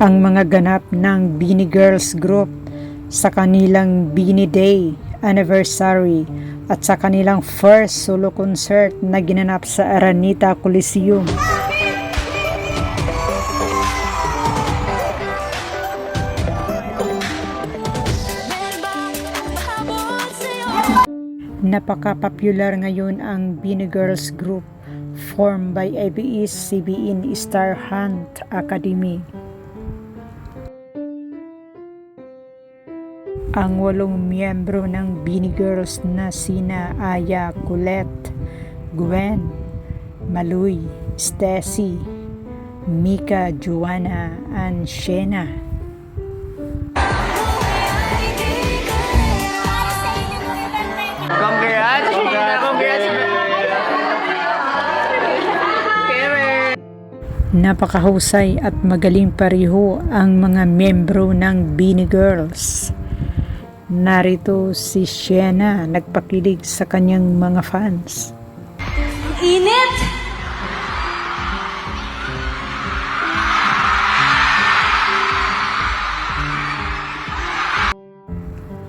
ang mga ganap ng Beanie Girls Group sa kanilang Beanie Day anniversary at sa kanilang first solo concert na ginanap sa Araneta Coliseum. Napaka-popular ngayon ang Beanie Girls Group formed by ABS-CBN Star Hunt Academy. Ang 8 miyembro ng Beanie Girls na sina Aya, Colette, Gwen, Maloy, Stacy, Mika, Joanna, and Shena. Napakahusay at magaling pareho ang mga miyembro ng Beanie Girls. Narito si Shena nagpakilig sa kanyang mga fans. Init!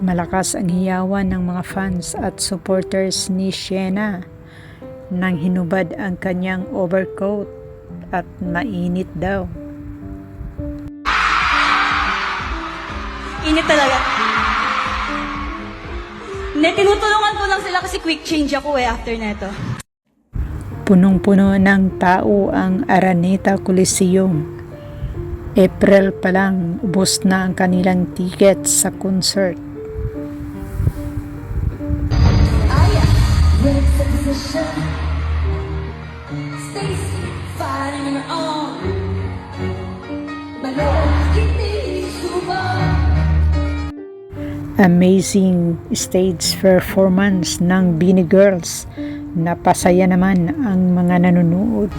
Malakas ang hiyawan ng mga fans at supporters ni Shena nang hinubad ang kanyang overcoat at mainit daw. Init talaga. Hindi, tinutulungan ko lang sila kasi quick change ako after neto. Punong-puno ng tao ang Araneta Coliseum. April pa lang, ubos na ang kanilang ticket sa concert. Amazing stage performance ng Beanie Girls. Napasaya naman ang mga nanonood.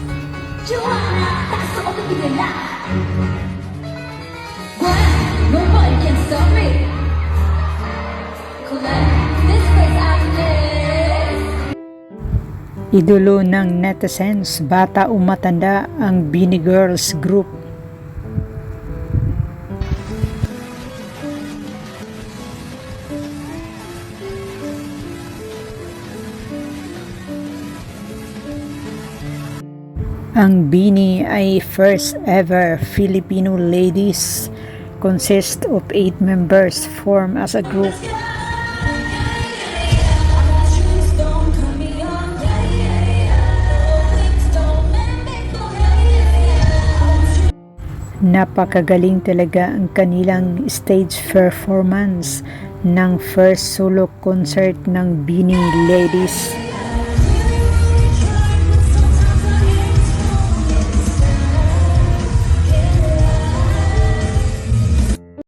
Idolo ng netizens, bata o matanda ang Beanie Girls Group. Ang Beanie ay first ever Filipino ladies, consist of 8 members, form as a group. Napakagaling talaga ang kanilang stage performance ng first solo concert ng Beanie Ladies.